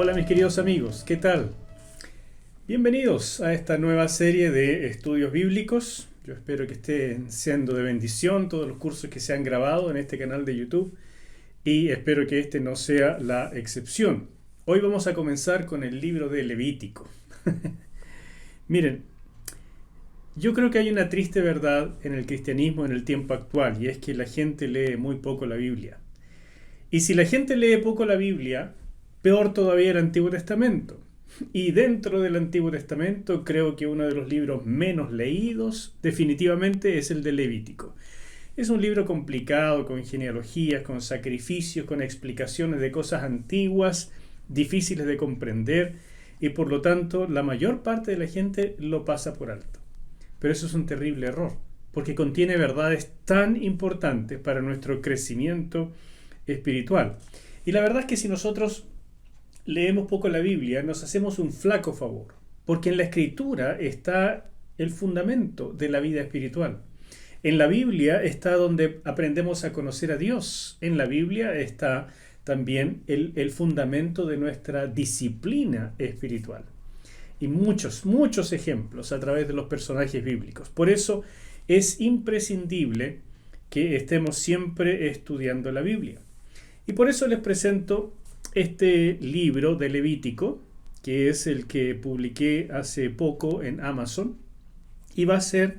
Hola mis queridos amigos, ¿qué tal? Bienvenidos a esta nueva serie de estudios bíblicos. Yo espero que estén siendo de bendición todos los cursos que se han grabado en este canal de YouTube y espero que este no sea la excepción. Hoy vamos a comenzar con el libro de Levítico. Miren, yo creo que hay una triste verdad en el cristianismo en el tiempo actual y es que la gente lee muy poco la Biblia. Y si la gente lee poco la Biblia, peor todavía el Antiguo Testamento. Y dentro del Antiguo Testamento creo que uno de los libros menos leídos definitivamente es el de Levítico. Es un libro complicado, con genealogías, con sacrificios, con explicaciones de cosas antiguas, difíciles de comprender, y por lo tanto la mayor parte de la gente lo pasa por alto. Pero eso es un terrible error, porque contiene verdades tan importantes para nuestro crecimiento espiritual. Y la verdad es que si nosotros leemos poco la Biblia, nos hacemos un flaco favor, porque en la Escritura está el fundamento de la vida espiritual. En la Biblia está donde aprendemos a conocer a Dios. En la Biblia está también el fundamento de nuestra disciplina espiritual. Y muchos ejemplos a través de los personajes bíblicos. Por eso es imprescindible que estemos siempre estudiando la Biblia. Y por eso les presento este libro de Levítico, que es el que publiqué hace poco en Amazon, y va a ser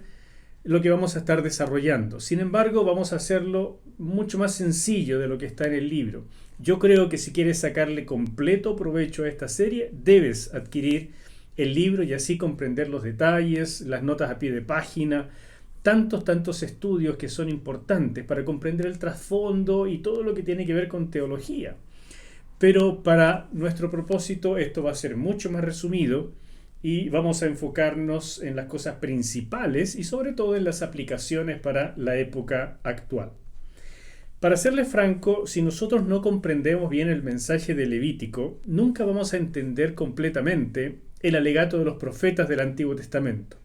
lo que vamos a estar desarrollando. Sin embargo, vamos a hacerlo mucho más sencillo de lo que está en el libro. Yo creo que si quieres sacarle completo provecho a esta serie, debes adquirir el libro y así comprender los detalles, las notas a pie de página, tantos estudios que son importantes para comprender el trasfondo y todo lo que tiene que ver con teología. Pero para nuestro propósito esto va a ser mucho más resumido y vamos a enfocarnos en las cosas principales y sobre todo en las aplicaciones para la época actual. Para serles franco, si nosotros no comprendemos bien el mensaje de Levítico, nunca vamos a entender completamente el alegato de los profetas del Antiguo Testamento.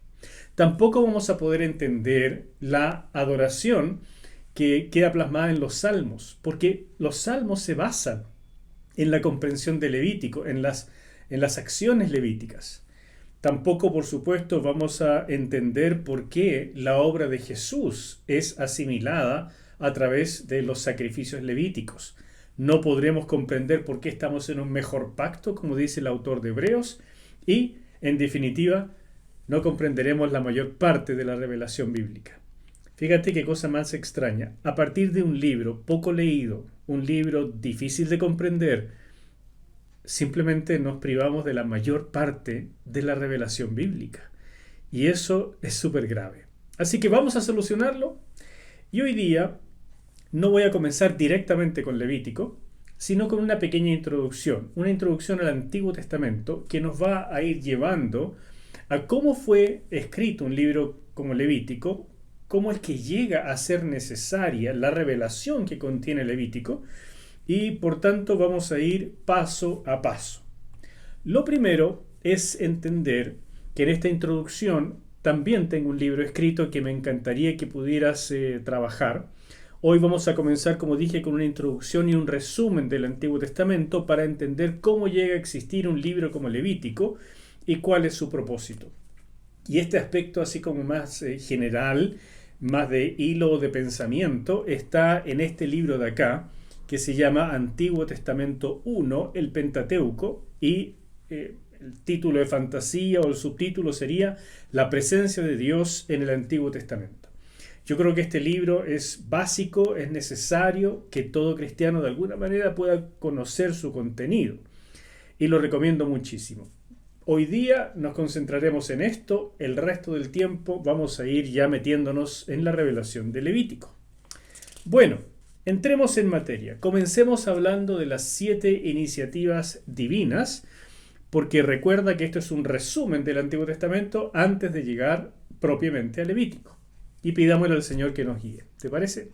Tampoco vamos a poder entender la adoración que queda plasmada en los salmos, porque los salmos se basan en la comprensión de Levítico, en las acciones levíticas. Tampoco, por supuesto, vamos a entender por qué la obra de Jesús es asimilada a través de los sacrificios levíticos. No podremos comprender por qué estamos en un mejor pacto, como dice el autor de Hebreos, y, en definitiva, no comprenderemos la mayor parte de la revelación bíblica. Fíjate qué cosa más extraña. A partir de un libro poco leído, un libro difícil de comprender, simplemente nos privamos de la mayor parte de la revelación bíblica. Y eso es súper grave. Así que vamos a solucionarlo. Y hoy día no voy a comenzar directamente con Levítico, sino con una pequeña introducción. Una introducción al Antiguo Testamento que nos va a ir llevando a cómo fue escrito un libro como Levítico, cómo es que llega a ser necesaria la revelación que contiene Levítico y por tanto vamos a ir paso a paso. Lo primero es entender que en esta introducción también tengo un libro escrito que me encantaría que pudieras trabajar. Hoy vamos a comenzar, como dije, con una introducción y un resumen del Antiguo Testamento para entender cómo llega a existir un libro como Levítico y cuál es su propósito. Y este aspecto así como más general, más de hilo de pensamiento, está en este libro de acá, que se llama Antiguo Testamento 1, el Pentateuco, y el título de fantasía o el subtítulo sería La presencia de Dios en el Antiguo Testamento. Yo creo que este libro es básico, es necesario que todo cristiano de alguna manera pueda conocer su contenido, y lo recomiendo muchísimo. Hoy día nos concentraremos en esto, el resto del tiempo vamos a ir ya metiéndonos en la revelación de Levítico. Bueno, entremos en materia. Comencemos hablando de las 7 iniciativas divinas, porque recuerda que esto es un resumen del Antiguo Testamento antes de llegar propiamente a Levítico. Y pidámosle al Señor que nos guíe. ¿Te parece?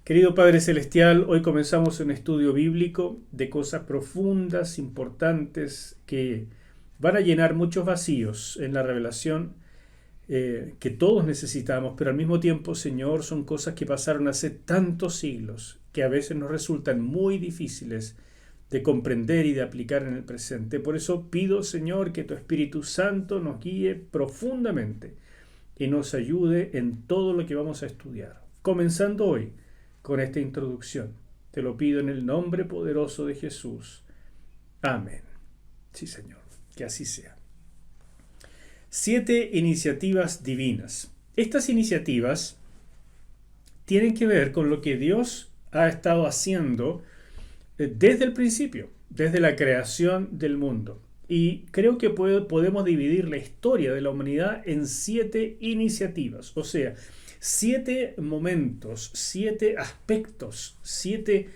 Querido Padre Celestial, hoy comenzamos un estudio bíblico de cosas profundas, importantes, que van a llenar muchos vacíos en la revelación que todos necesitamos, pero al mismo tiempo, Señor, son cosas que pasaron hace tantos siglos que a veces nos resultan muy difíciles de comprender y de aplicar en el presente. Por eso pido, Señor, que tu Espíritu Santo nos guíe profundamente y nos ayude en todo lo que vamos a estudiar. Comenzando hoy con esta introducción. Te lo pido en el nombre poderoso de Jesús. Amén. Sí, Señor, que así sea. 7 iniciativas divinas. Estas iniciativas tienen que ver con lo que Dios ha estado haciendo desde el principio, desde la creación del mundo. Y creo que podemos dividir la historia de la humanidad en 7 iniciativas, o sea, 7 momentos, 7 aspectos, 7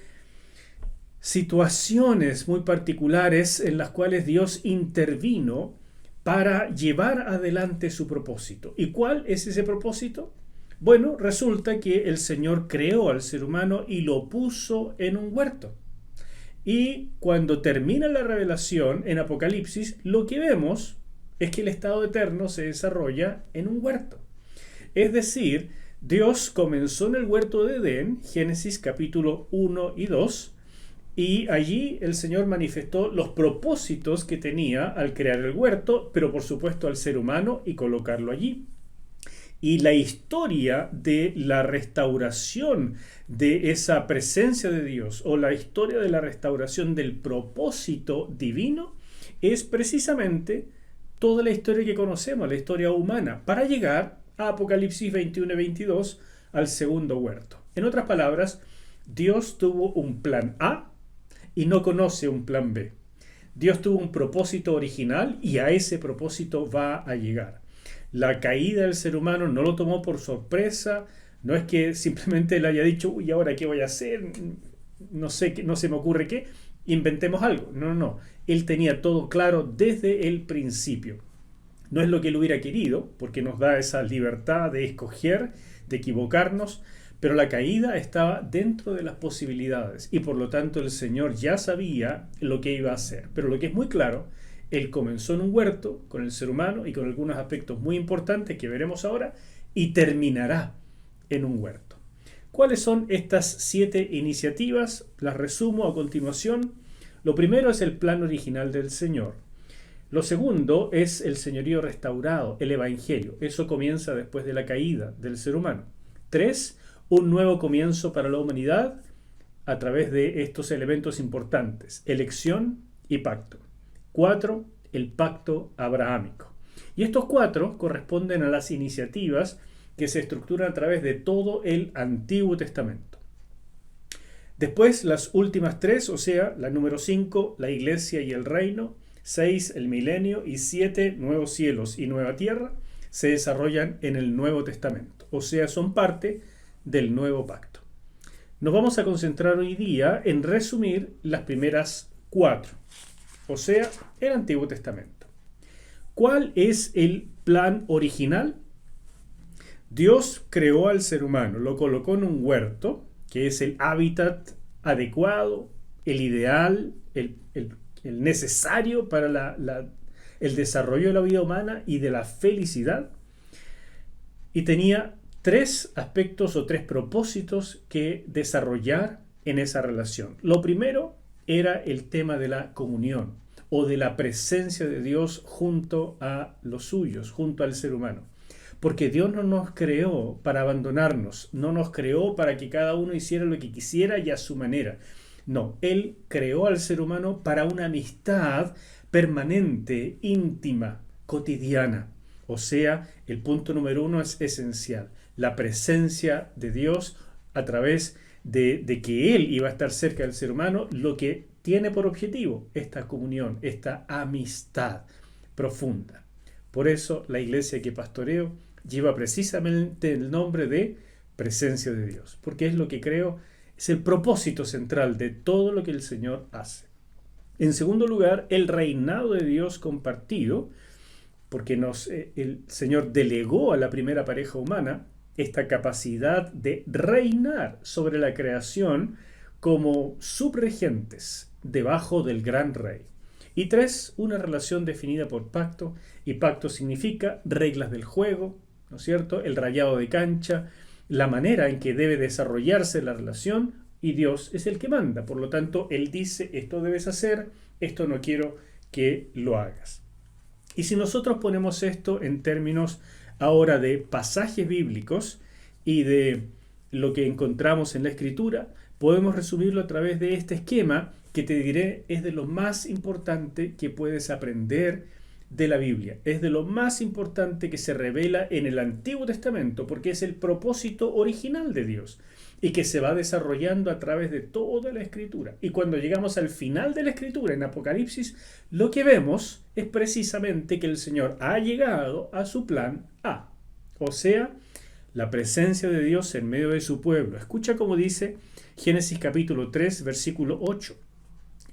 situaciones muy particulares en las cuales Dios intervino para llevar adelante su propósito. ¿Y cuál es ese propósito? Bueno, resulta que el Señor creó al ser humano y lo puso en un huerto. Y cuando termina la revelación en Apocalipsis, lo que vemos es que el estado eterno se desarrolla en un huerto. Es decir, Dios comenzó en el huerto de Edén, Génesis capítulo 1 y 2, y allí el Señor manifestó los propósitos que tenía al crear el huerto, pero por supuesto al ser humano y colocarlo allí. Y la historia de la restauración de esa presencia de Dios, o la historia de la restauración del propósito divino, es precisamente toda la historia que conocemos, la historia humana, para llegar a Apocalipsis 21 y 22, al segundo huerto. En otras palabras, Dios tuvo un plan A y no conoce un plan B. Dios tuvo un propósito original y a ese propósito va a llegar. La caída del ser humano no lo tomó por sorpresa, no es que simplemente le haya dicho, uy, ¿ahora qué voy a hacer? No sé, no se me ocurre qué, inventemos algo. No. Él tenía todo claro desde el principio. No es lo que él hubiera querido, porque nos da esa libertad de escoger, de equivocarnos, pero la caída estaba dentro de las posibilidades y por lo tanto el Señor ya sabía lo que iba a hacer. Pero lo que es muy claro, Él comenzó en un huerto con el ser humano y con algunos aspectos muy importantes que veremos ahora y terminará en un huerto. ¿Cuáles son estas 7 iniciativas? Las resumo a continuación. Lo primero es el plan original del Señor. Lo segundo es el señorío restaurado, el evangelio. Eso comienza después de la caída del ser humano. 3, un nuevo comienzo para la humanidad a través de estos elementos importantes, elección y pacto. 4, el pacto abrahámico. Y estos 4 corresponden a las iniciativas que se estructuran a través de todo el Antiguo Testamento. Después, las últimas 3, o sea, la número 5, la iglesia y el reino, 6, el milenio y 7, nuevos cielos y nueva tierra, se desarrollan en el Nuevo Testamento, o sea, son parte del nuevo pacto. Nos vamos a concentrar hoy día en resumir las primeras 4. O sea, el Antiguo Testamento. ¿Cuál es el plan original? Dios creó al ser humano, lo colocó en un huerto, que es el hábitat adecuado, el ideal, el necesario para el desarrollo de la vida humana y de la felicidad. Y tenía 3 aspectos o 3 propósitos que desarrollar en esa relación. Lo primero era el tema de la comunión o de la presencia de Dios junto a los suyos, junto al ser humano. Porque Dios no nos creó para abandonarnos, no nos creó para que cada uno hiciera lo que quisiera y a su manera. No, Él creó al ser humano para una amistad permanente, íntima, cotidiana. O sea, el punto número 1 es esencial, la presencia de Dios a través de que Él iba a estar cerca del ser humano, lo que tiene por objetivo esta comunión, esta amistad profunda. Por eso la iglesia que pastoreo lleva precisamente el nombre de presencia de Dios, porque es lo que creo es el propósito central de todo lo que el Señor hace. En segundo lugar, el reinado de Dios compartido, porque el Señor delegó a la primera pareja humana esta capacidad de reinar sobre la creación como subregentes debajo del gran rey. Y 3, una relación definida por pacto, y pacto significa reglas del juego, ¿no es cierto? El rayado de cancha, la manera en que debe desarrollarse la relación, y Dios es el que manda. Por lo tanto, Él dice, esto debes hacer, esto no quiero que lo hagas. Y si nosotros ponemos esto en términos ahora de pasajes bíblicos y de lo que encontramos en la Escritura, podemos resumirlo a través de este esquema que te diré es de lo más importante que puedes aprender de la Biblia. Es de lo más importante que se revela en el Antiguo Testamento porque es el propósito original de Dios y que se va desarrollando a través de toda la Escritura. Y cuando llegamos al final de la Escritura, en Apocalipsis, lo que vemos es precisamente que el Señor ha llegado a su plan A, o sea, la presencia de Dios en medio de su pueblo. Escucha cómo dice Génesis capítulo 3, versículo 8.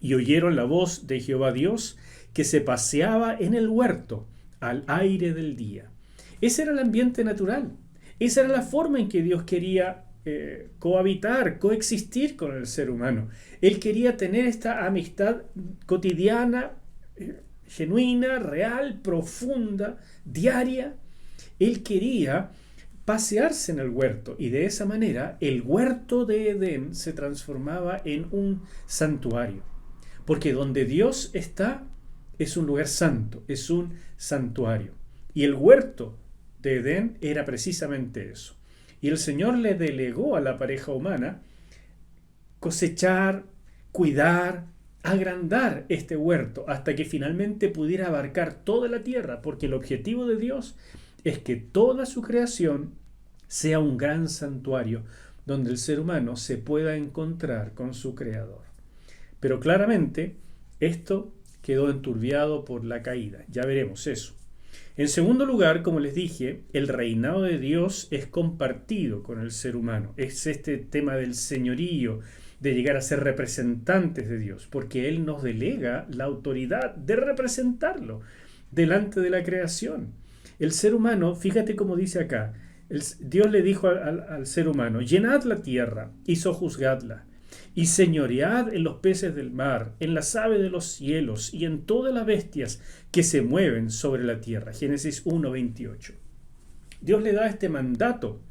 Y oyeron la voz de Jehová Dios que se paseaba en el huerto al aire del día. Ese era el ambiente natural. Esa era la forma en que Dios quería cohabitar, coexistir con el ser humano. Él quería tener esta amistad cotidiana, genuina, real, profunda, diaria. Él quería pasearse en el huerto y de esa manera el huerto de Edén se transformaba en un santuario. Porque donde Dios está es un lugar santo, es un santuario. Y el huerto de Edén era precisamente eso. Y el Señor le delegó a la pareja humana cosechar, cuidar, agrandar este huerto hasta que finalmente pudiera abarcar toda la tierra, porque el objetivo de Dios es que toda su creación sea un gran santuario donde el ser humano se pueda encontrar con su Creador. Pero claramente esto quedó enturbiado por la caída. Ya veremos eso. En segundo lugar, como les dije, el reinado de Dios es compartido con el ser humano. Es este tema del señorío, de llegar a ser representantes de Dios, porque Él nos delega la autoridad de representarlo delante de la creación. El ser humano, fíjate cómo dice acá, Dios le dijo al ser humano, llenad la tierra y sojuzgadla, y señoread en los peces del mar, en las aves de los cielos y en todas las bestias que se mueven sobre la tierra. Génesis 1:28. Dios le da este mandato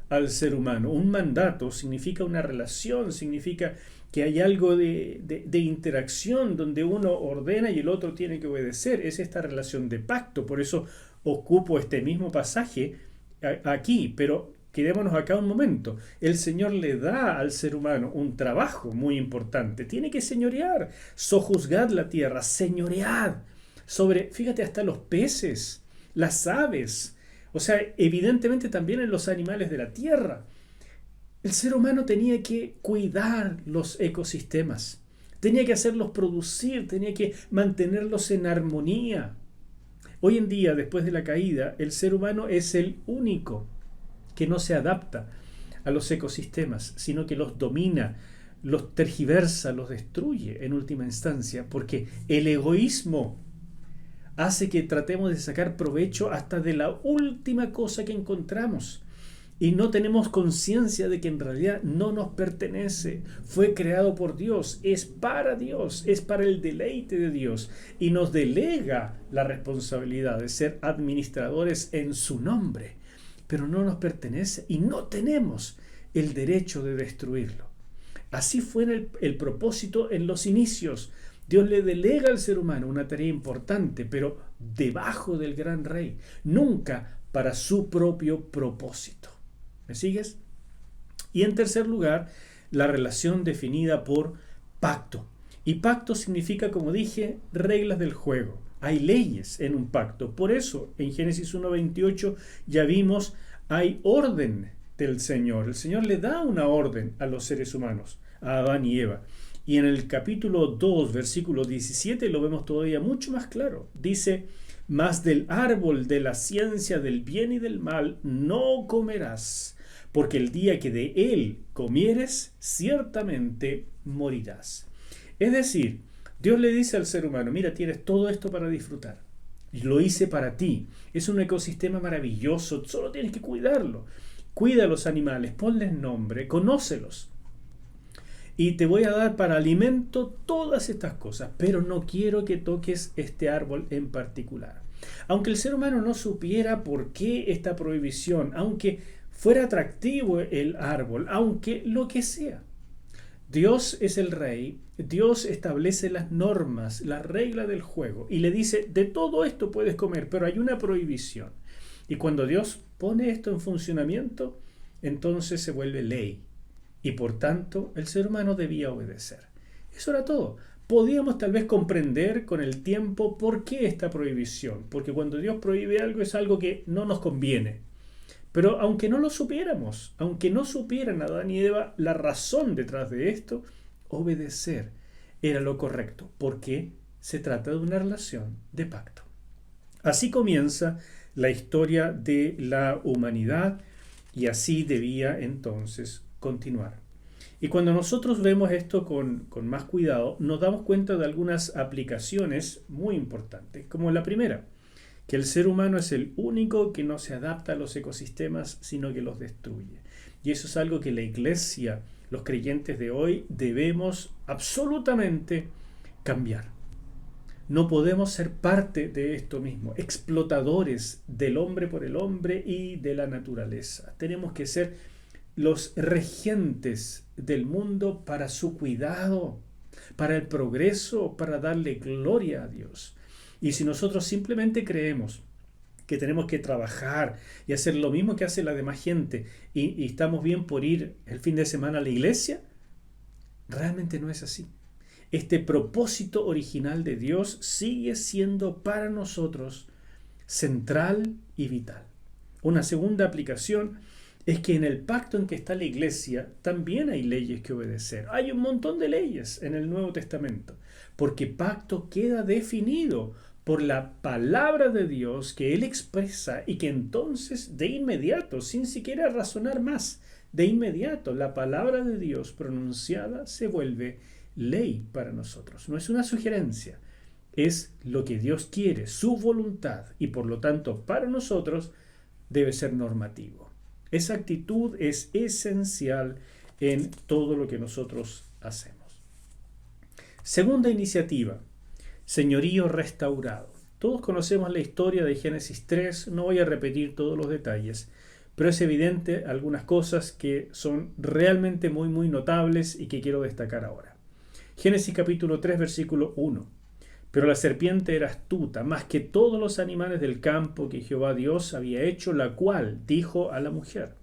al ser humano. Un mandato significa una relación, significa que hay algo de interacción donde uno ordena y el otro tiene que obedecer. Es esta relación de pacto. Por eso ocupo este mismo pasaje aquí, pero quedémonos acá un momento. El Señor le da al ser humano un trabajo muy importante. Tiene que señorear, sojuzgad la tierra, señoread sobre, fíjate, hasta los peces, las aves, o sea, evidentemente también en los animales de la tierra. El ser humano tenía que cuidar los ecosistemas, tenía que hacerlos producir, tenía que mantenerlos en armonía. Hoy en día, después de la caída, el ser humano es el único que no se adapta a los ecosistemas, sino que los domina, los tergiversa, los destruye en última instancia, porque el egoísmo hace que tratemos de sacar provecho hasta de la última cosa que encontramos y no tenemos conciencia de que en realidad no nos pertenece, fue creado por Dios, es para el deleite de Dios y nos delega la responsabilidad de ser administradores en su nombre, pero no nos pertenece y no tenemos el derecho de destruirlo. Así fue el propósito en los inicios. Dios le delega al ser humano una tarea importante, pero debajo del gran rey, nunca para su propio propósito. ¿Me sigues? Y en tercer lugar, la relación definida por pacto. Y pacto significa, como dije, reglas del juego. Hay leyes en un pacto. Por eso, en Génesis 1:28 ya vimos, hay orden del Señor. El Señor le da una orden a los seres humanos, a Adán y Eva. Y en el capítulo 2, versículo 17, lo vemos todavía mucho más claro. Dice, mas del árbol de la ciencia del bien y del mal no comerás, porque el día que de él comieres, ciertamente morirás. Es decir, Dios le dice al ser humano, mira, tienes todo esto para disfrutar. Lo hice para ti. Es un ecosistema maravilloso, solo tienes que cuidarlo. Cuida a los animales, ponles nombre, conócelos. Y te voy a dar para alimento todas estas cosas, pero no quiero que toques este árbol en particular. Aunque el ser humano no supiera por qué esta prohibición, aunque fuera atractivo el árbol, aunque lo que sea, Dios es el rey, Dios establece las normas, la regla del juego y le dice, de todo esto puedes comer, pero hay una prohibición. Y cuando Dios pone esto en funcionamiento, entonces se vuelve ley y por tanto el ser humano debía obedecer. Eso era todo. Podíamos tal vez comprender con el tiempo por qué esta prohibición, porque cuando Dios prohíbe algo es algo que no nos conviene. Pero aunque no lo supiéramos, aunque no supieran Adán y Eva la razón detrás de esto, obedecer era lo correcto, porque se trata de una relación de pacto. Así comienza la historia de la humanidad y así debía entonces continuar. Y cuando nosotros vemos esto con más cuidado, nos damos cuenta de algunas aplicaciones muy importantes, como la primera, que el ser humano es el único que no se adapta a los ecosistemas, sino que los destruye. Y eso es algo que la iglesia, los creyentes de hoy, debemos absolutamente cambiar. No podemos ser parte de esto mismo, explotadores del hombre por el hombre y de la naturaleza. Tenemos que ser los regentes del mundo para su cuidado, para el progreso, para darle gloria a Dios. Y si nosotros simplemente creemos que tenemos que trabajar y hacer lo mismo que hace la demás gente y estamos bien por ir el fin de semana a la iglesia, realmente no es así. Este propósito original de Dios sigue siendo para nosotros central y vital. Una segunda aplicación es que en el pacto en que está la iglesia también hay leyes que obedecer. Hay un montón de leyes en el Nuevo Testamento, porque pacto queda definido por la palabra de Dios que Él expresa y que entonces de inmediato, sin siquiera razonar más, de inmediato la palabra de Dios pronunciada se vuelve ley para nosotros. No es una sugerencia, es lo que Dios quiere, su voluntad, y por lo tanto para nosotros debe ser normativo. Esa actitud es esencial en todo lo que nosotros hacemos. Segunda iniciativa, señorío restaurado. Todos conocemos la historia de Génesis 3, no voy a repetir todos los detalles, pero es evidente algunas cosas que son realmente muy notables y que quiero destacar ahora. Génesis capítulo 3, versículo 1. Pero la serpiente era astuta, más que todos los animales del campo que Jehová Dios había hecho, la cual dijo a la mujer: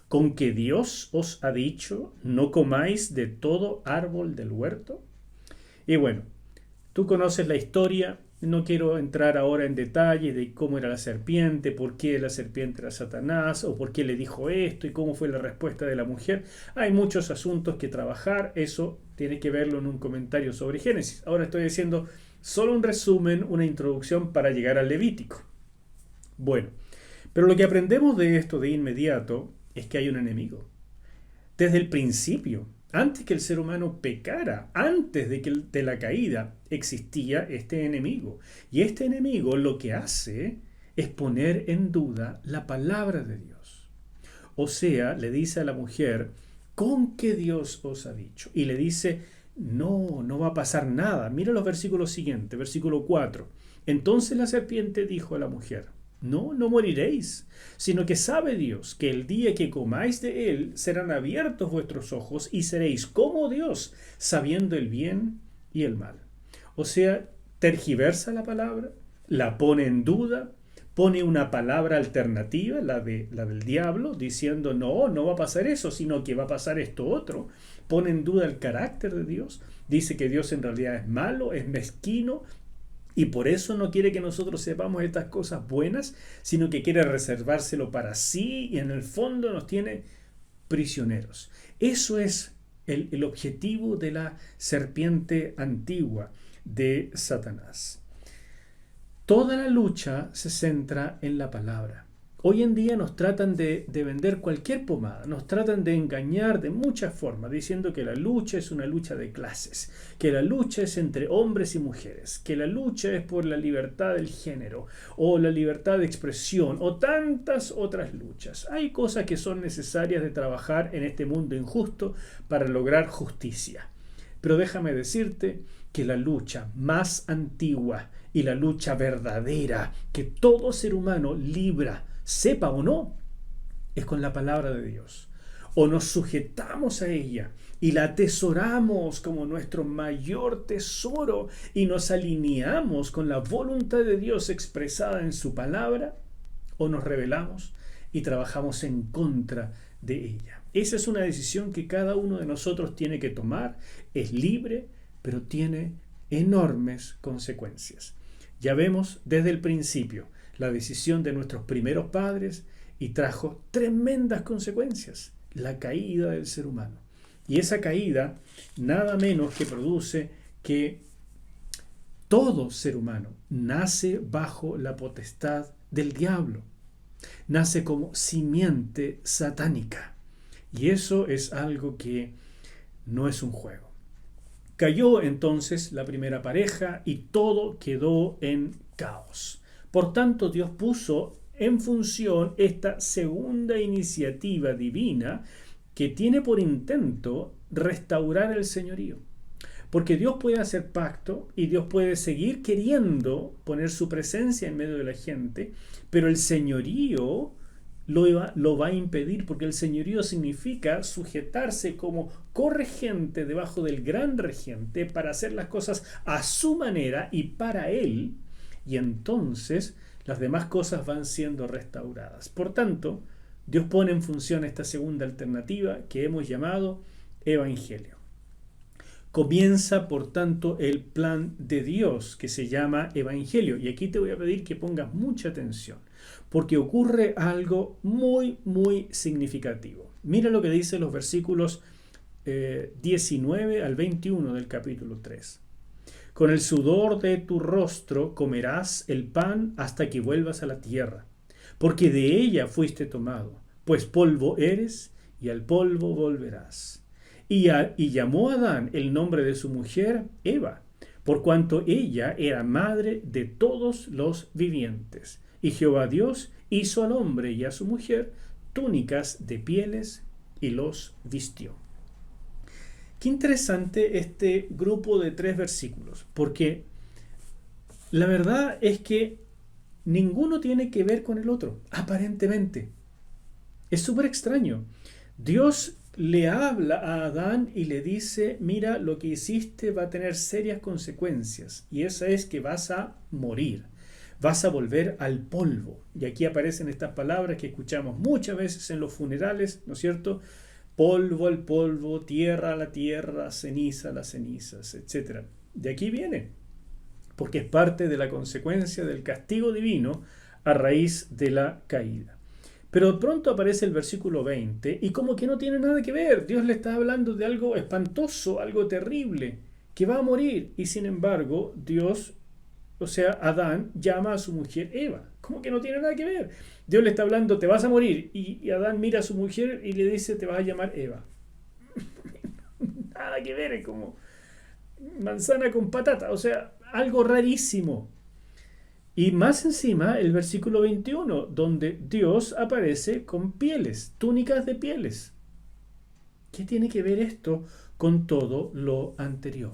¿con que Dios os ha dicho, no comáis de todo árbol del huerto? Y bueno, tú conoces la historia, no quiero entrar ahora en detalle de cómo era la serpiente, por qué la serpiente era Satanás, o por qué le dijo esto y cómo fue la respuesta de la mujer. Hay muchos asuntos que trabajar, eso tienes que verlo en un comentario sobre Génesis. Ahora estoy diciendo solo un resumen, una introducción para llegar al Levítico. Bueno, pero lo que aprendemos de esto de inmediato es que hay un enemigo. Desde el principio, antes que el ser humano pecara, antes de la caída, existía este enemigo. Y este enemigo lo que hace es poner en duda la palabra de Dios. O sea, le dice a la mujer, ¿con qué Dios os ha dicho? Y le dice, no va a pasar nada. Mira los versículos siguientes, versículo 4. Entonces la serpiente dijo a la mujer, no moriréis, sino que sabe Dios que el día que comáis de él serán abiertos vuestros ojos y seréis como Dios, sabiendo el bien y el mal. O sea, tergiversa la palabra, la pone en duda, pone una palabra alternativa, la del diablo, diciendo no va a pasar eso, sino que va a pasar esto otro. Pone en duda el carácter de Dios, dice que Dios en realidad es malo, es mezquino, y por eso no quiere que nosotros sepamos estas cosas buenas, sino que quiere reservárselo para sí y en el fondo nos tiene prisioneros. Eso es el objetivo de la serpiente antigua de Satanás. Toda la lucha se centra en la palabra. Hoy en día nos tratan de vender cualquier pomada, nos tratan de engañar de muchas formas, diciendo que la lucha es una lucha de clases, que la lucha es entre hombres y mujeres, que la lucha es por la libertad del género, o la libertad de expresión, o tantas otras luchas. Hay cosas que son necesarias de trabajar en este mundo injusto para lograr justicia. Pero déjame decirte que la lucha más antigua y la lucha verdadera que todo ser humano libra, sepa o no, es con la palabra de Dios. o nos sujetamos a ella y la atesoramos como nuestro mayor tesoro y nos alineamos con la voluntad de Dios expresada en su palabra, o nos rebelamos y trabajamos en contra de ella. Esa es una decisión que cada uno de nosotros tiene que tomar. Es libre, pero tiene enormes consecuencias. Ya vemos desde el principio la decisión de nuestros primeros padres y trajo tremendas consecuencias, la caída del ser humano. Y esa caída nada menos que produce que todo ser humano nace bajo la potestad del diablo, nace como simiente satánica. Y eso es algo que no es un juego. Cayó entonces la primera pareja y todo quedó en caos. Por tanto, Dios puso en función esta segunda iniciativa divina que tiene por intento restaurar el señorío. Porque Dios puede hacer pacto y Dios puede seguir queriendo poner su presencia en medio de la gente, pero el señorío lo va a impedir, porque el señorío significa sujetarse como corregente debajo del gran regente para hacer las cosas a su manera y para él, y entonces las demás cosas van siendo restauradas. Por tanto, Dios pone en función esta segunda alternativa que hemos llamado evangelio. Comienza, por tanto, el plan de Dios que se llama evangelio. Y aquí te voy a pedir que pongas mucha atención, porque ocurre algo muy, muy significativo. Mira lo que dice los versículos 19 al 21 del capítulo 3. Con el sudor de tu rostro comerás el pan hasta que vuelvas a la tierra, porque de ella fuiste tomado, pues polvo eres y al polvo volverás. Y llamó a Adán el nombre de su mujer Eva, por cuanto ella era madre de todos los vivientes. Y Jehová Dios hizo al hombre y a su mujer túnicas de pieles y los vistió. Qué interesante este grupo de 3 versículos, porque la verdad es que ninguno tiene que ver con el otro, aparentemente. Es súper extraño. Dios le habla a Adán y le dice, mira, lo que hiciste va a tener serias consecuencias, y esa es que vas a morir, vas a volver al polvo. Y aquí aparecen estas palabras que escuchamos muchas veces en los funerales, ¿no es cierto? Polvo al polvo, tierra a la tierra, ceniza a las cenizas, etc. De aquí viene, porque es parte de la consecuencia del castigo divino a raíz de la caída. Pero de pronto aparece el versículo 20 y como que no tiene nada que ver. Dios le está hablando de algo espantoso, algo terrible, que va a morir. Y sin embargo, Dios, o sea, Adán, llama a su mujer Eva. Como que no tiene nada que ver. Dios le está hablando, te vas a morir. Y Adán mira a su mujer y le dice, te vas a llamar Eva. Nada que ver, es como manzana con patata. O sea, algo rarísimo. Y más encima el versículo 21, donde Dios aparece con pieles, túnicas de pieles. ¿Qué tiene que ver esto con todo lo anterior?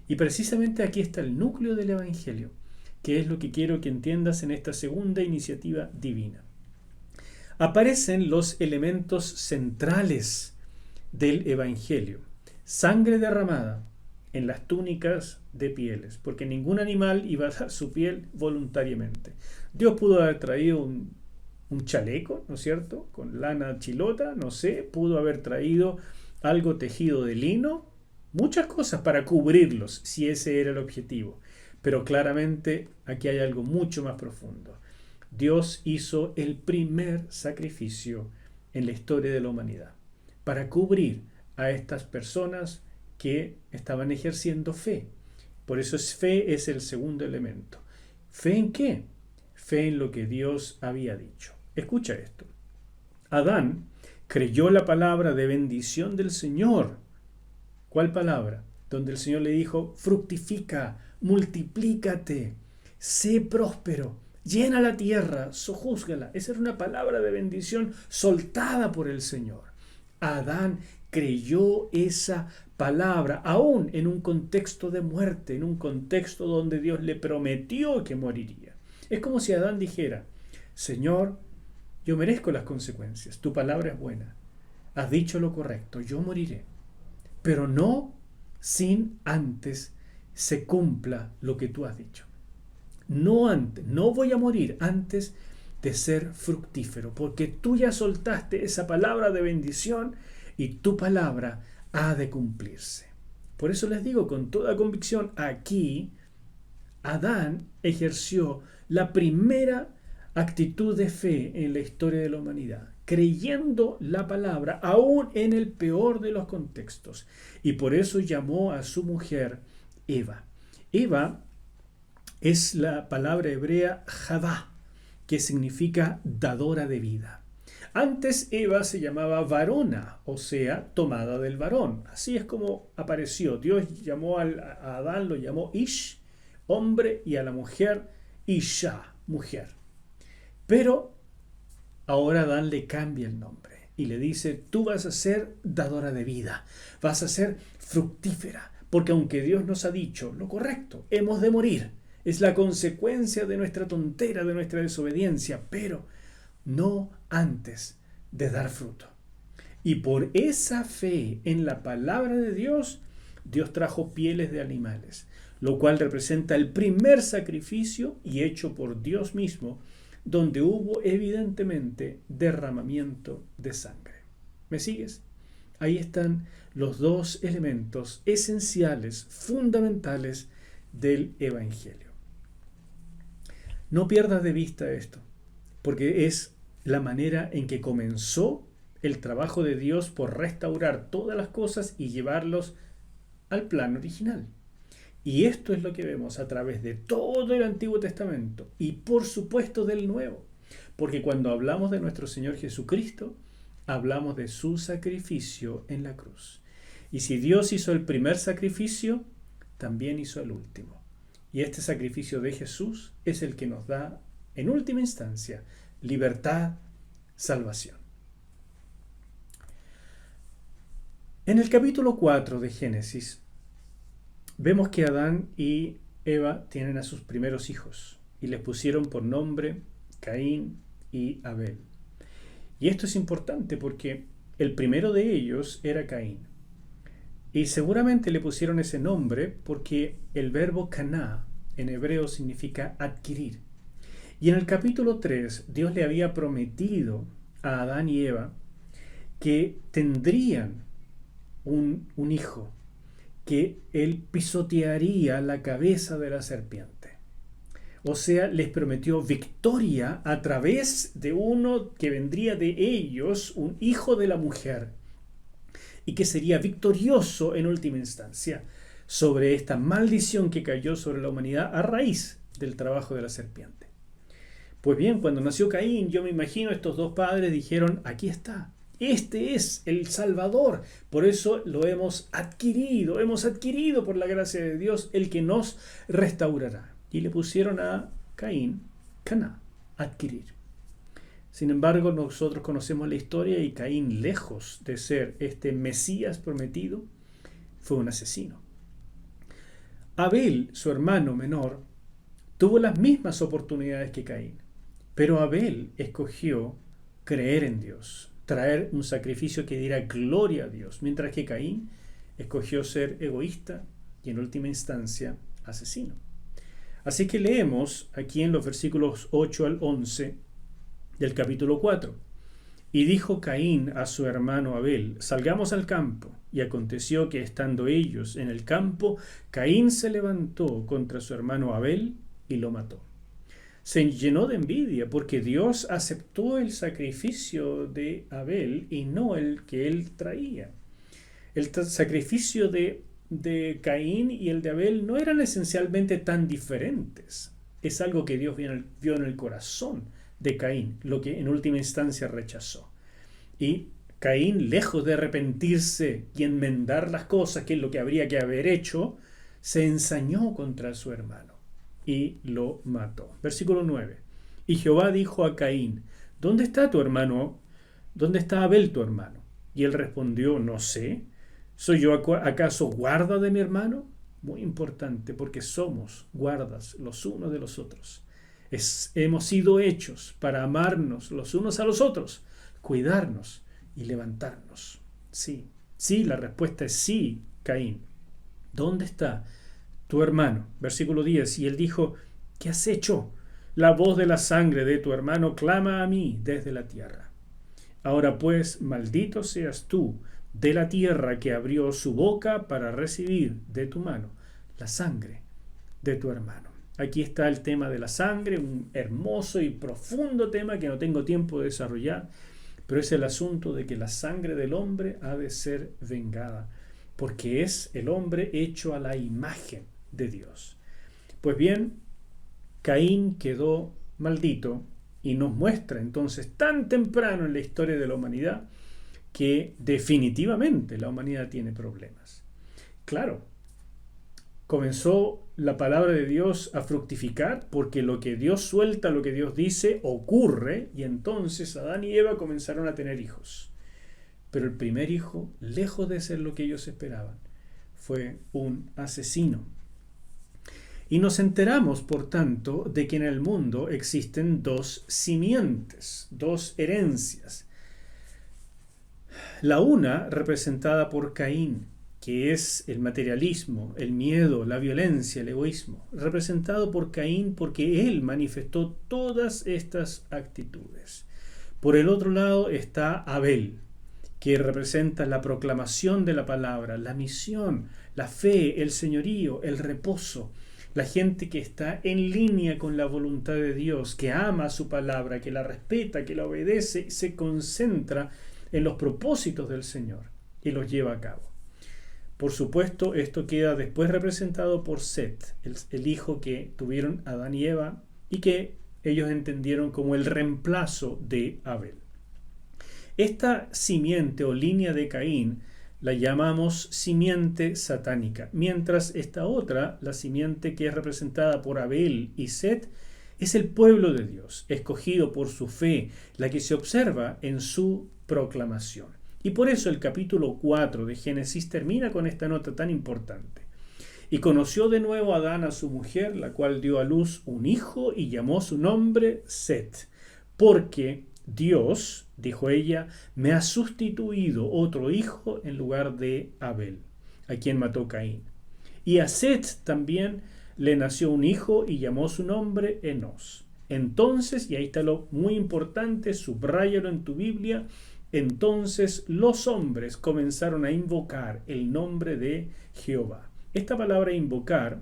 Y precisamente aquí está el núcleo del Evangelio, que es lo que quiero que entiendas en esta segunda iniciativa divina. Aparecen los elementos centrales del Evangelio. Sangre derramada en las túnicas de pieles, porque ningún animal iba a dar su piel voluntariamente. Dios pudo haber traído un chaleco, ¿no es cierto?, con lana chilota, no sé, pudo haber traído algo tejido de lino, muchas cosas para cubrirlos, si ese era el objetivo. Pero claramente aquí hay algo mucho más profundo. Dios hizo el primer sacrificio en la historia de la humanidad para cubrir a estas personas que estaban ejerciendo fe. Por eso fe es el segundo elemento. ¿Fe en qué? Fe en lo que Dios había dicho. Escucha esto. Adán creyó la palabra de bendición del Señor. ¿Cuál palabra? Donde el Señor le dijo, fructifica, multiplícate, sé próspero, llena la tierra, sojúzgala. Esa era una palabra de bendición soltada por el Señor. Adán creyó esa palabra, aún en un contexto de muerte, en un contexto donde Dios le prometió que moriría. Es como si Adán dijera, Señor, yo merezco las consecuencias, tu palabra es buena. has dicho lo correcto, yo moriré, pero no sin antes se cumpla lo que tú has dicho. No antes, no voy a morir antes de ser fructífero, porque tú ya soltaste esa palabra de bendición y tu palabra ha de cumplirse. Por eso les digo con toda convicción, aquí Adán ejerció la primera actitud de fe en la historia de la humanidad, creyendo la palabra aún en el peor de los contextos. Y por eso llamó a su mujer Eva. Eva es la palabra hebrea Javá, que significa dadora de vida. Antes Eva se llamaba varona, o sea, tomada del varón. Así es como apareció. Dios llamó a Adán, lo llamó Ish, hombre, y a la mujer Isha, mujer. Pero ahora Adán le cambia el nombre y le dice, tú vas a ser dadora de vida, vas a ser fructífera, porque aunque Dios nos ha dicho lo correcto, hemos de morir. Es la consecuencia de nuestra tontera, de nuestra desobediencia, pero no antes de dar fruto. Y por esa fe en la palabra de Dios, Dios trajo pieles de animales, lo cual representa el primer sacrificio y hecho por Dios mismo, donde hubo evidentemente derramamiento de sangre. ¿Me sigues? Ahí están los dos elementos esenciales, fundamentales del Evangelio. No pierdas de vista esto, porque es la manera en que comenzó el trabajo de Dios por restaurar todas las cosas y llevarlos al plan original. Y esto es lo que vemos a través de todo el Antiguo Testamento y por supuesto del Nuevo, porque cuando hablamos de nuestro Señor Jesucristo, hablamos de su sacrificio en la cruz. Y si Dios hizo el primer sacrificio, también hizo el último. Y este sacrificio de Jesús es el que nos da, en última instancia, libertad, salvación. En el capítulo 4 de Génesis, vemos que Adán y Eva tienen a sus primeros hijos y les pusieron por nombre Caín y Abel. Y esto es importante porque el primero de ellos era Caín. Y seguramente le pusieron ese nombre porque el verbo caná en hebreo significa adquirir. Y en el capítulo 3, Dios le había prometido a Adán y Eva que tendrían un hijo, que él pisotearía la cabeza de la serpiente. O sea, les prometió victoria a través de uno que vendría de ellos, un hijo de la mujer, y que sería victorioso en última instancia sobre esta maldición que cayó sobre la humanidad a raíz del trabajo de la serpiente. Pues bien, cuando nació Caín, yo me imagino estos dos padres dijeron, aquí está, este es el Salvador, por eso lo hemos adquirido por la gracia de Dios el que nos restaurará. Y le pusieron a Caín, Caná, adquirir. Sin embargo, nosotros conocemos la historia y Caín, lejos de ser este Mesías prometido, fue un asesino. Abel, su hermano menor, tuvo las mismas oportunidades que Caín, pero Abel escogió creer en Dios, traer un sacrificio que diera gloria a Dios, mientras que Caín escogió ser egoísta y en última instancia asesino. Así que leemos aquí en los versículos 8 al 11 del capítulo 4. Y dijo Caín a su hermano Abel, salgamos al campo. Y aconteció que estando ellos en el campo, Caín se levantó contra su hermano Abel y lo mató. Se llenó de envidia porque Dios aceptó el sacrificio de Abel y no el que él traía. El sacrificio de Caín y el de Abel no eran esencialmente tan diferentes. Es algo que Dios vio en el corazón de Caín, lo que en última instancia rechazó. Y Caín, lejos de arrepentirse y enmendar las cosas, que es lo que habría que haber hecho, se ensañó contra su hermano y lo mató. Versículo 9. Y Jehová dijo a Caín, ¿dónde está tu hermano? ¿Dónde está Abel tu hermano? Y él respondió, no sé. ¿Soy yo acaso guarda de mi hermano? Muy importante, porque somos guardas los unos de los otros. Hemos sido hechos para amarnos los unos a los otros, cuidarnos y levantarnos. Sí, sí, la respuesta es sí, Caín. ¿Dónde está tu hermano? Versículo 10. Y él dijo, ¿qué has hecho? La voz de la sangre de tu hermano clama a mí desde la tierra. Ahora pues, maldito seas tú de la tierra que abrió su boca para recibir de tu mano la sangre de tu hermano. Aquí está el tema de la sangre, un hermoso y profundo tema que no tengo tiempo de desarrollar, pero es el asunto de que la sangre del hombre ha de ser vengada, porque es el hombre hecho a la imagen de Dios. Pues bien, Caín quedó maldito y nos muestra entonces tan temprano en la historia de la humanidad que definitivamente la humanidad tiene problemas. Claro, comenzó la palabra de Dios a fructificar porque lo que Dios suelta, lo que Dios dice, ocurre, y entonces Adán y Eva comenzaron a tener hijos. Pero el primer hijo, lejos de ser lo que ellos esperaban, fue un asesino. Y nos enteramos, por tanto, de que en el mundo existen dos simientes, dos herencias. La una representada por Caín, que es el materialismo, el miedo, la violencia, el egoísmo, representado por Caín porque él manifestó todas estas actitudes. Por el otro lado está Abel, que representa la proclamación de la palabra, la misión, la fe, el señorío, el reposo, la gente que está en línea con la voluntad de Dios, que ama su palabra, que la respeta, que la obedece, se concentra en los propósitos del Señor y los lleva a cabo. Por supuesto, esto queda después representado por Set, el hijo que tuvieron Adán y Eva y que ellos entendieron como el reemplazo de Abel. Esta simiente o línea de Caín la llamamos simiente satánica, mientras esta otra, la simiente que es representada por Abel y Set, es el pueblo de Dios, escogido por su fe, la que se observa en su proclamación. Y por eso el capítulo 4 de Génesis termina con esta nota tan importante. Y conoció de nuevo Adán a su mujer, la cual dio a luz un hijo y llamó su nombre Set, porque Dios, dijo ella, me ha sustituido otro hijo en lugar de Abel, a quien mató Caín. Y a Set también le nació un hijo y llamó su nombre Enos. Entonces, y ahí está lo muy importante, subráyalo en tu Biblia, entonces los hombres comenzaron a invocar el nombre de Jehová. Esta palabra invocar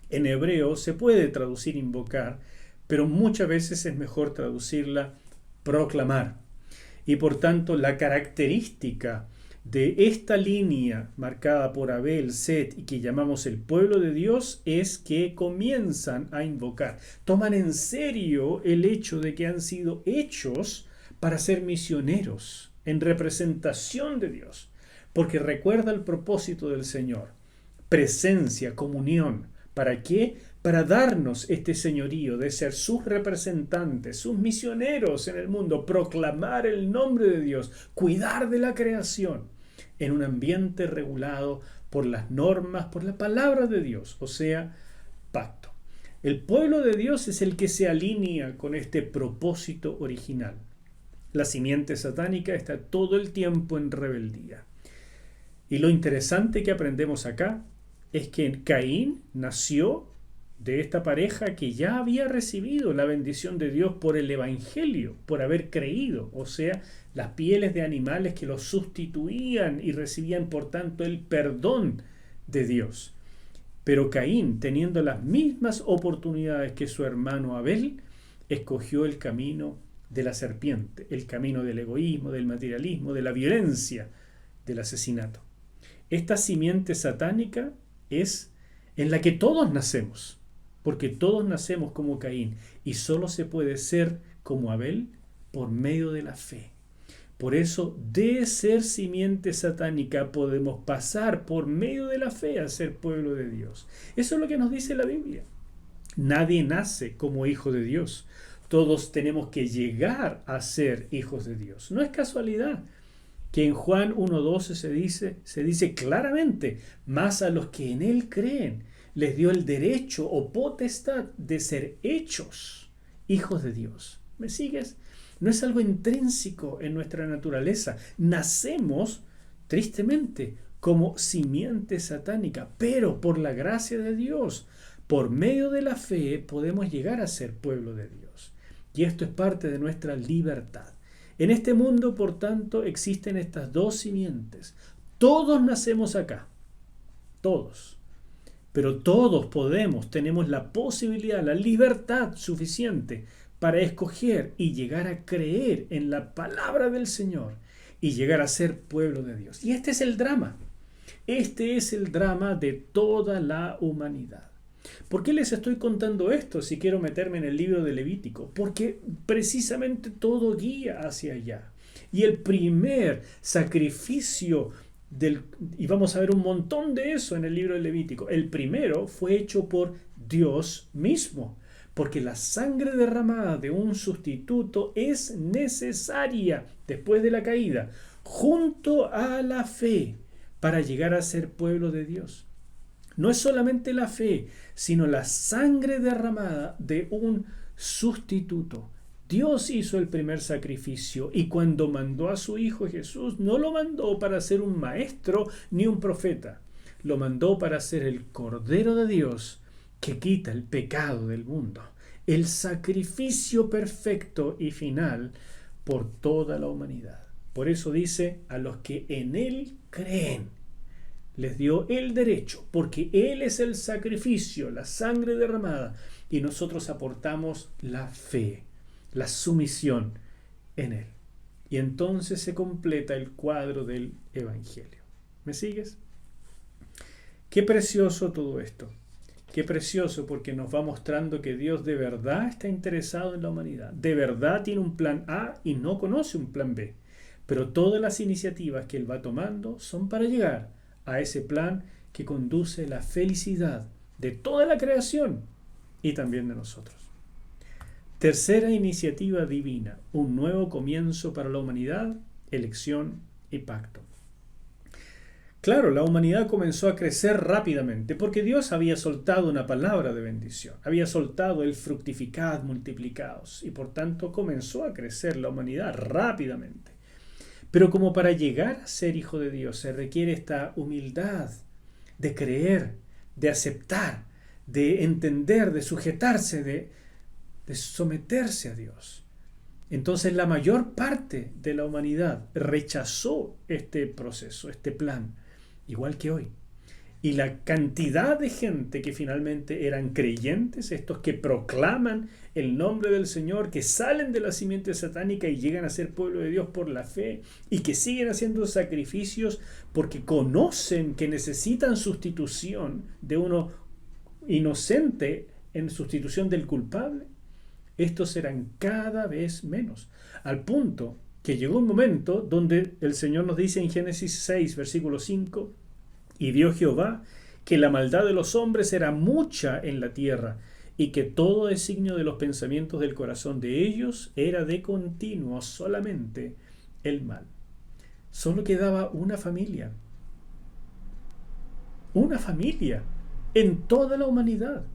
en hebreo se puede traducir invocar, pero muchas veces es mejor traducirla proclamar. Y por tanto la característica de esta línea marcada por Abel, Set y que llamamos el pueblo de Dios es que comienzan a invocar, toman en serio el hecho de que han sido hechos para ser misioneros en representación de Dios, porque recuerda el propósito del Señor, presencia, comunión. ¿Para qué? Para darnos este señorío de ser sus representantes, sus misioneros en el mundo, proclamar el nombre de Dios, cuidar de la creación en un ambiente regulado por las normas, por la palabra de Dios, o sea, pacto. El pueblo de Dios es el que se alinea con este propósito original. La simiente satánica está todo el tiempo en rebeldía. Y lo interesante que aprendemos acá es que Caín nació de esta pareja que ya había recibido la bendición de Dios por el Evangelio, por haber creído, o sea, las pieles de animales que los sustituían y recibían por tanto el perdón de Dios. Pero Caín, teniendo las mismas oportunidades que su hermano Abel, escogió el camino de la serpiente, el camino del egoísmo, del materialismo, de la violencia, del asesinato. Esta simiente satánica es en la que todos nacemos, porque todos nacemos como Caín y solo se puede ser como Abel por medio de la fe. Por eso, de ser simiente satánica podemos pasar por medio de la fe a ser pueblo de Dios. Eso es lo que nos dice la Biblia. Nadie nace como hijo de Dios. Todos tenemos que llegar a ser hijos de Dios. No es casualidad que en Juan 1:12 se dice claramente, mas a los que en Él creen, les dio el derecho o potestad de ser hechos hijos de Dios. ¿Me sigues? No es algo intrínseco en nuestra naturaleza. Nacemos, tristemente, como simiente satánica, pero por la gracia de Dios, por medio de la fe, podemos llegar a ser pueblo de Dios. Y esto es parte de nuestra libertad. En este mundo, por tanto, existen estas dos simientes. Todos nacemos acá, todos. Pero todos tenemos la posibilidad, la libertad suficiente para escoger y llegar a creer en la palabra del Señor y llegar a ser pueblo de Dios. Y este es el drama. Este es el drama de toda la humanidad. ¿Por qué les estoy contando esto si quiero meterme en el libro de Levítico? Porque precisamente todo guía hacia allá. Y el primer sacrificio y vamos a ver un montón de eso en el libro de Levítico. El primero fue hecho por Dios mismo, porque la sangre derramada de un sustituto es necesaria después de la caída, junto a la fe, para llegar a ser pueblo de Dios. No es solamente la fe, sino la sangre derramada de un sustituto. Dios hizo el primer sacrificio y cuando mandó a su Hijo Jesús, no lo mandó para ser un maestro ni un profeta. Lo mandó para ser el Cordero de Dios que quita el pecado del mundo. El sacrificio perfecto y final por toda la humanidad. Por eso dice, a los que en Él creen, les dio el derecho, porque Él es el sacrificio, la sangre derramada, y nosotros aportamos la fe, la sumisión en Él. Y entonces se completa el cuadro del Evangelio. ¿Me sigues? Qué precioso todo esto. Qué precioso, porque nos va mostrando que Dios de verdad está interesado en la humanidad. De verdad tiene un plan A y no conoce un plan B. Pero todas las iniciativas que Él va tomando son para llegar a ese plan que conduce la felicidad de toda la creación y también de nosotros. Tercera iniciativa divina, un nuevo comienzo para la humanidad, elección y pacto. Claro, la humanidad comenzó a crecer rápidamente porque Dios había soltado una palabra de bendición, había soltado el fructificad, multiplicaos, y por tanto comenzó a crecer la humanidad rápidamente. Pero como para llegar a ser hijo de Dios se requiere esta humildad de creer, de aceptar, de entender, de sujetarse, de someterse a Dios. Entonces la mayor parte de la humanidad rechazó este proceso, este plan, igual que hoy. Y la cantidad de gente que finalmente eran creyentes, estos que proclaman el nombre del Señor, que salen de la simiente satánica y llegan a ser pueblo de Dios por la fe y que siguen haciendo sacrificios porque conocen que necesitan sustitución de uno inocente en sustitución del culpable, estos eran cada vez menos, al punto que llegó un momento donde el Señor nos dice en Génesis 6, versículo 5, y vio Jehová que la maldad de los hombres era mucha en la tierra, y que todo designio de los pensamientos del corazón de ellos era de continuo solamente el mal. Solo quedaba una familia en toda la humanidad.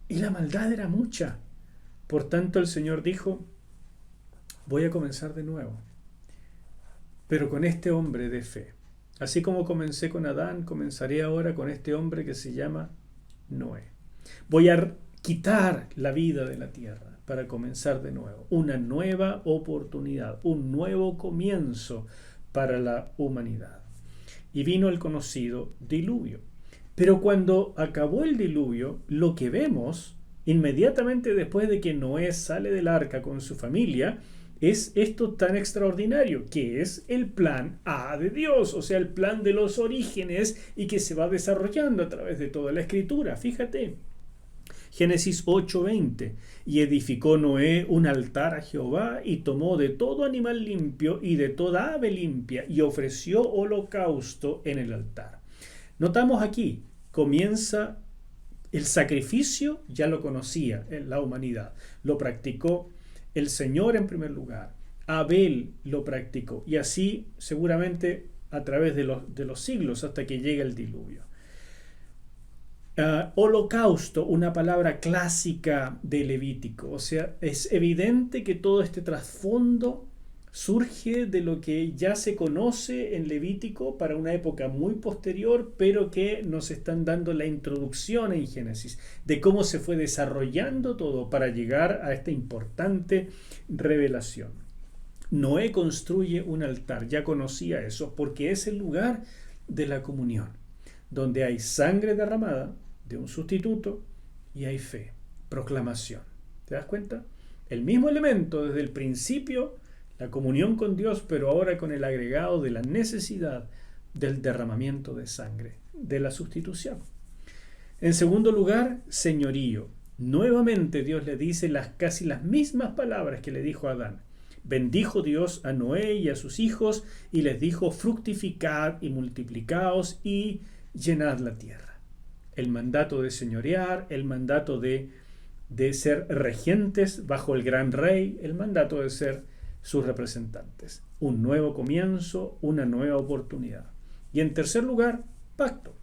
Y la maldad era mucha. Por tanto, el Señor dijo, voy a comenzar de nuevo, pero con este hombre de fe. Así como comencé con Adán, comenzaré ahora con este hombre que se llama Noé. Voy a quitar la vida de la tierra para comenzar de nuevo. Una nueva oportunidad, un nuevo comienzo para la humanidad. Y vino el conocido diluvio. Pero cuando acabó el diluvio, lo que vemos inmediatamente después de que Noé sale del arca con su familia es esto tan extraordinario, que es el plan A de Dios, o sea, el plan de los orígenes y que se va desarrollando a través de toda la Escritura. Fíjate, Génesis 8:20, y edificó Noé un altar a Jehová y tomó de todo animal limpio y de toda ave limpia y ofreció holocausto en el altar. Notamos aquí, comienza el sacrificio, ya lo conocía la humanidad, lo practicó el Señor en primer lugar, Abel lo practicó y así seguramente a través de los siglos hasta que llega el diluvio. Holocausto, una palabra clásica de Levítico. O sea, es evidente que todo este trasfondo surge de lo que ya se conoce en Levítico para una época muy posterior, pero que nos están dando la introducción en Génesis, de cómo se fue desarrollando todo para llegar a esta importante revelación. Noé construye un altar, ya conocía eso, porque es el lugar de la comunión, donde hay sangre derramada de un sustituto y hay fe, proclamación. ¿Te das cuenta? El mismo elemento desde el principio, la comunión con Dios, pero ahora con el agregado de la necesidad del derramamiento de sangre, de la sustitución. En segundo lugar, señorío. Nuevamente Dios le dice casi las mismas palabras que le dijo a Adán. Bendijo Dios a Noé y a sus hijos y les dijo: fructificad y multiplicaos y llenad la tierra. El mandato de señorear, el mandato de ser regentes bajo el gran rey, el mandato de ser sus representantes. Un nuevo comienzo, una nueva oportunidad. Y en tercer lugar, pacto.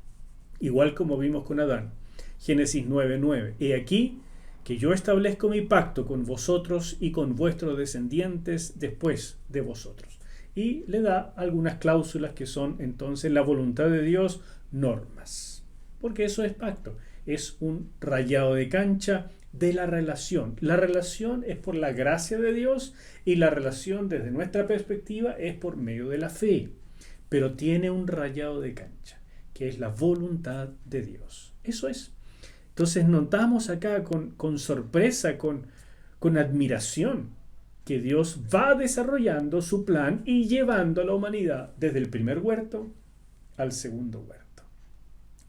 Igual como vimos con Adán. Génesis 9:9. He aquí que yo establezco mi pacto con vosotros y con vuestros descendientes después de vosotros. Y le da algunas cláusulas que son entonces la voluntad de Dios, normas. Porque eso es pacto. Es un rayado de cancha de la relación. La relación es por la gracia de Dios y la relación desde nuestra perspectiva es por medio de la fe. Pero tiene un rayado de cancha, que es la voluntad de Dios. Eso es. Entonces notamos acá con sorpresa, con admiración, que Dios va desarrollando su plan y llevando a la humanidad desde el primer huerto al segundo huerto.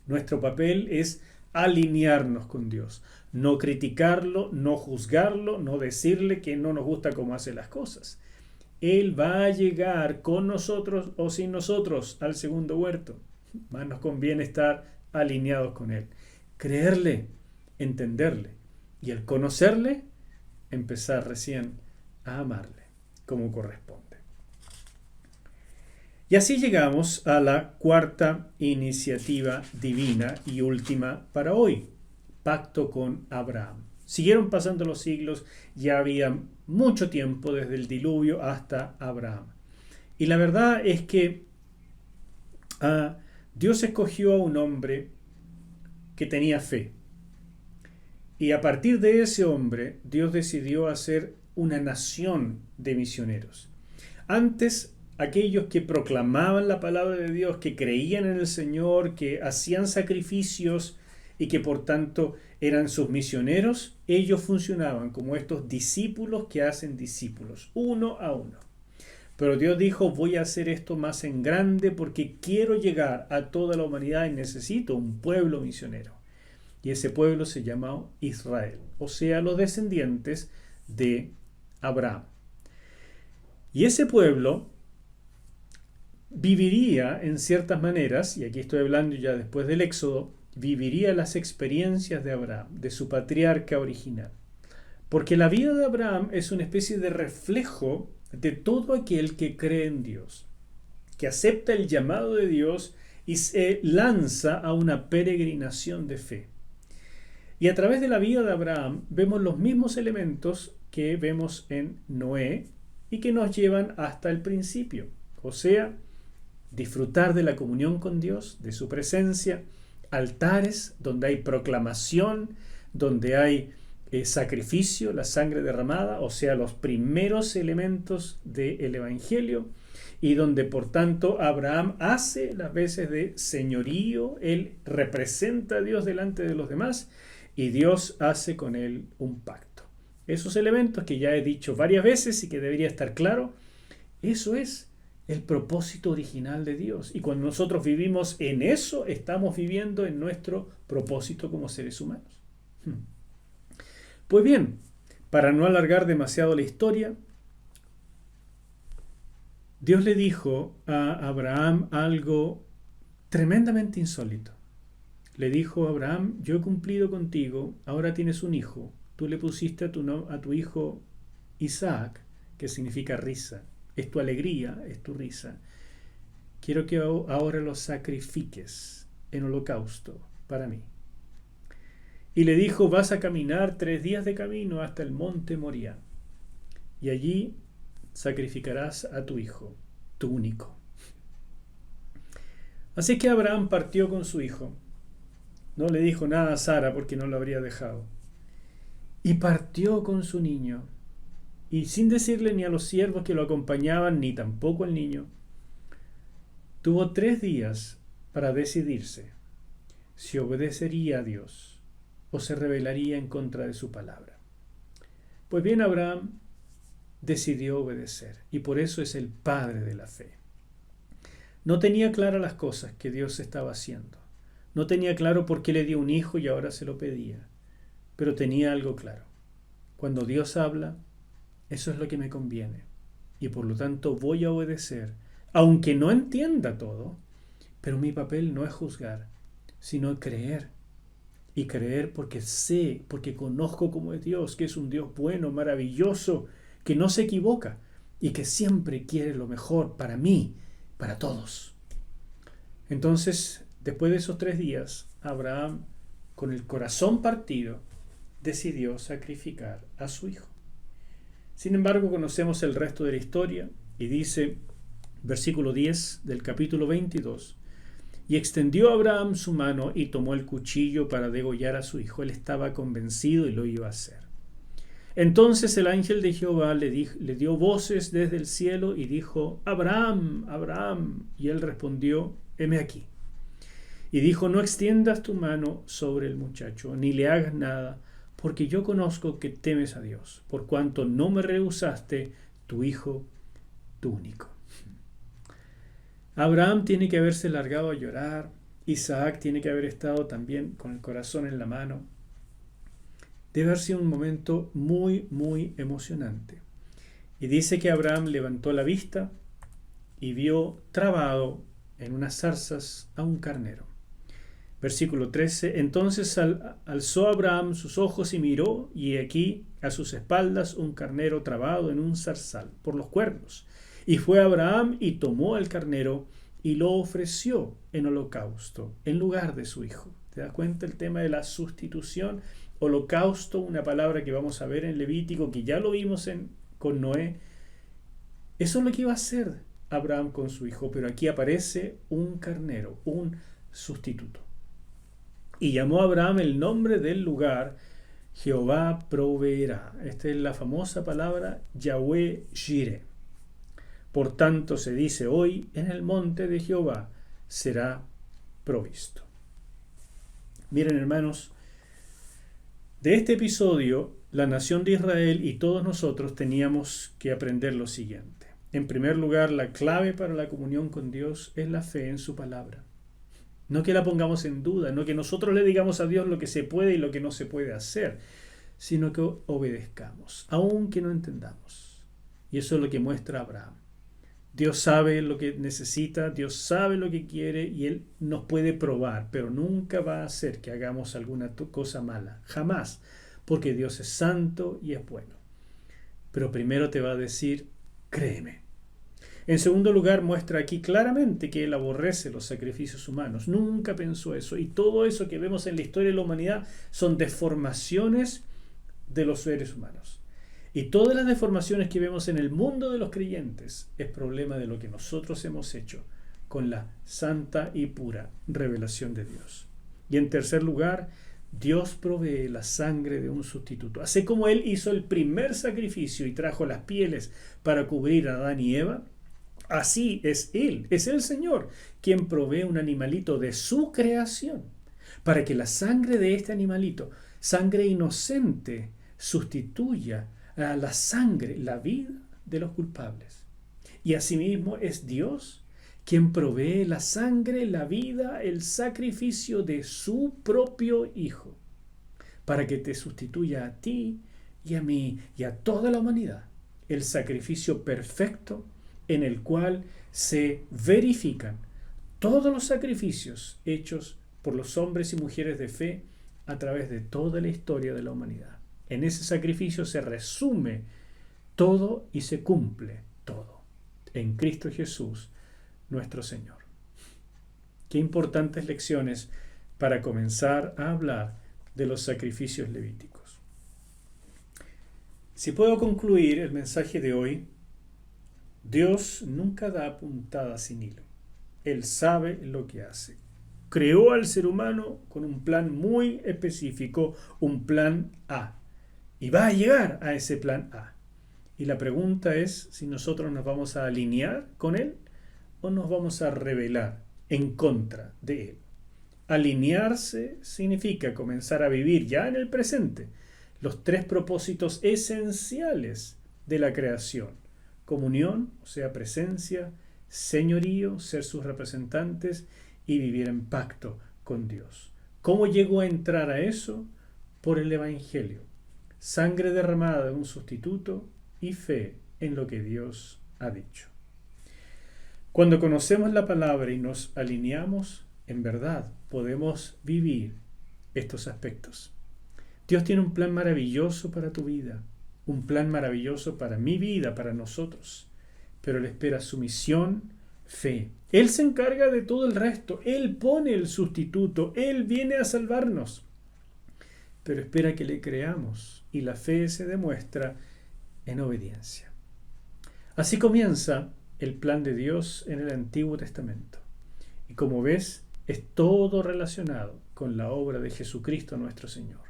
Nuestro papel es alinearnos con Dios, no criticarlo, no juzgarlo, no decirle que no nos gusta cómo hace las cosas. Él va a llegar con nosotros o sin nosotros al segundo huerto. Más nos conviene estar alineados con Él. Creerle, entenderle y al conocerle, empezar recién a amarle como corresponde. Y así llegamos a la cuarta iniciativa divina y última para hoy, pacto con Abraham. Siguieron pasando los siglos, ya había mucho tiempo desde el diluvio hasta Abraham. Y la verdad es que Dios escogió a un hombre que tenía fe. Y a partir de ese hombre, Dios decidió hacer una nación de misioneros. Antes, aquellos que proclamaban la palabra de Dios, que creían en el Señor, que hacían sacrificios y que por tanto eran sus misioneros, ellos funcionaban como estos discípulos que hacen discípulos, uno a uno. Pero Dios dijo: voy a hacer esto más en grande porque quiero llegar a toda la humanidad y necesito un pueblo misionero. Y ese pueblo se llamó Israel, o sea, los descendientes de Abraham. Y ese pueblo viviría en ciertas maneras, y aquí estoy hablando ya después del Éxodo, viviría las experiencias de Abraham, de su patriarca original. Porque la vida de Abraham es una especie de reflejo de todo aquel que cree en Dios, que acepta el llamado de Dios y se lanza a una peregrinación de fe. Y a través de la vida de Abraham vemos los mismos elementos que vemos en Noé y que nos llevan hasta el principio, o sea, disfrutar de la comunión con Dios, de su presencia, altares donde hay proclamación, donde hay sacrificio, la sangre derramada, o sea, los primeros elementos del Evangelio, y donde por tanto Abraham hace las veces de señorío, él representa a Dios delante de los demás y Dios hace con él un pacto. Esos elementos que ya he dicho varias veces y que debería estar claro, eso es el propósito original de Dios. Y cuando nosotros vivimos en eso, estamos viviendo en nuestro propósito como seres humanos. Pues bien, para no alargar demasiado la historia, Dios le dijo a Abraham algo tremendamente insólito. Le dijo a Abraham: yo he cumplido contigo, ahora tienes un hijo. Tú le pusiste a tu hijo Isaac, que significa risa. Es tu alegría, es tu risa. Quiero que ahora lo sacrifiques en holocausto para mí. y le dijo: vas a caminar 3 días de camino hasta el monte Moriah, y allí sacrificarás a tu hijo, tu único. Así que Abraham partió con su hijo. No le dijo nada a Sara porque no lo habría dejado. Y partió con su niño, y sin decirle ni a los siervos que lo acompañaban, ni tampoco al niño, tuvo 3 días para decidirse si obedecería a Dios o se rebelaría en contra de su palabra. Pues bien, Abraham decidió obedecer, y por eso es el padre de la fe. No tenía claras las cosas que Dios estaba haciendo. No tenía claro por qué le dio un hijo y ahora se lo pedía. Pero tenía algo claro. Cuando Dios habla, eso es lo que me conviene. Y por lo tanto voy a obedecer, aunque no entienda todo. Pero mi papel no es juzgar, sino creer. Y creer porque sé, porque conozco cómo es Dios, que es un Dios bueno, maravilloso, que no se equivoca y que siempre quiere lo mejor para mí, para todos. Entonces, después de esos 3 días, Abraham, con el corazón partido, decidió sacrificar a su hijo. Sin embargo, conocemos el resto de la historia y dice, versículo 10 del capítulo 22, y extendió Abraham su mano y tomó el cuchillo para degollar a su hijo. Él estaba convencido y lo iba a hacer. Entonces el ángel de Jehová le dio voces desde el cielo y dijo: Abraham, Abraham. Y él respondió: heme aquí. Y dijo: no extiendas tu mano sobre el muchacho, ni le hagas nada, porque yo conozco que temes a Dios, por cuanto no me rehusaste tu hijo, tu único. Abraham tiene que haberse largado a llorar. Isaac tiene que haber estado también con el corazón en la mano. Debe haber sido un momento muy, muy emocionante. Y dice que Abraham levantó la vista y vio trabado en unas zarzas a un carnero. Versículo 13. Entonces alzó Abraham sus ojos y miró, y aquí a sus espaldas un carnero trabado en un zarzal por los cuernos. Y fue Abraham y tomó el carnero y lo ofreció en holocausto en lugar de su hijo. ¿Te das cuenta el tema de la sustitución? Holocausto, una palabra que vamos a ver en Levítico, que ya lo vimos con Noé. Eso es lo que iba a hacer Abraham con su hijo, pero aquí aparece un carnero, un sustituto. Y llamó a Abraham el nombre del lugar: Jehová proveerá. Esta es la famosa palabra Yahweh Jireh. Por tanto se dice hoy: en el monte de Jehová será provisto. Miren, hermanos, de este episodio, la nación de Israel y todos nosotros teníamos que aprender lo siguiente. En primer lugar, la clave para la comunión con Dios es la fe en su palabra. No que la pongamos en duda, no que nosotros le digamos a Dios lo que se puede y lo que no se puede hacer, sino que obedezcamos, aunque no entendamos. Y eso es lo que muestra Abraham. Dios sabe lo que necesita, Dios sabe lo que quiere y Él nos puede probar, pero nunca va a hacer que hagamos alguna cosa mala, jamás, porque Dios es santo y es bueno. Pero primero te va a decir: créeme. En segundo lugar, muestra aquí claramente que Él aborrece los sacrificios humanos. Nunca pensó eso. Y todo eso que vemos en la historia de la humanidad son deformaciones de los seres humanos. Y todas las deformaciones que vemos en el mundo de los creyentes es problema de lo que nosotros hemos hecho con la santa y pura revelación de Dios. Y en tercer lugar, Dios provee la sangre de un sustituto. Así como Él hizo el primer sacrificio y trajo las pieles para cubrir a Adán y Eva, así es Él, es el Señor, quien provee un animalito de su creación, para que la sangre de este animalito, sangre inocente, sustituya a la sangre, la vida de los culpables. Y asimismo es Dios quien provee la sangre, la vida, el sacrificio de su propio Hijo, para que te sustituya a ti y a mí y a toda la humanidad, el sacrificio perfecto en el cual se verifican todos los sacrificios hechos por los hombres y mujeres de fe a través de toda la historia de la humanidad. En ese sacrificio se resume todo y se cumple todo en Cristo Jesús, nuestro Señor. Qué importantes lecciones para comenzar a hablar de los sacrificios levíticos. Si puedo concluir el mensaje de hoy, Dios nunca da puntada sin hilo. Él sabe lo que hace. Creó al ser humano con un plan muy específico, un plan A. Y va a llegar a ese plan A. Y la pregunta es si nosotros nos vamos a alinear con Él o nos vamos a rebelar en contra de Él. Alinearse significa comenzar a vivir ya en el presente los tres propósitos esenciales de la creación. Comunión, o sea, presencia, señorío, ser sus representantes y vivir en pacto con Dios. ¿Cómo llego a entrar a eso? Por el Evangelio. Sangre derramada de un sustituto y fe en lo que Dios ha dicho. Cuando conocemos la palabra y nos alineamos, en verdad podemos vivir estos aspectos. Dios tiene un plan maravilloso para tu vida, un plan maravilloso para mi vida, para nosotros, pero Él espera sumisión, fe. Él se encarga de todo el resto, Él pone el sustituto, Él viene a salvarnos, pero espera que le creamos y la fe se demuestra en obediencia. Así comienza el plan de Dios en el Antiguo Testamento. Y como ves, es todo relacionado con la obra de Jesucristo nuestro Señor.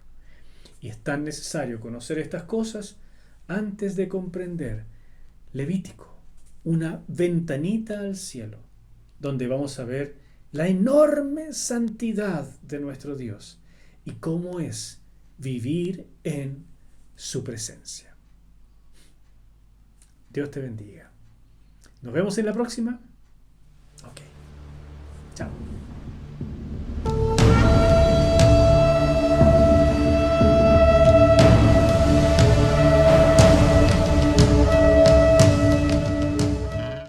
Y es tan necesario conocer estas cosas antes de comprender Levítico, una ventanita al cielo, donde vamos a ver la enorme santidad de nuestro Dios y cómo es vivir en su presencia. Dios te bendiga. Nos vemos en la próxima.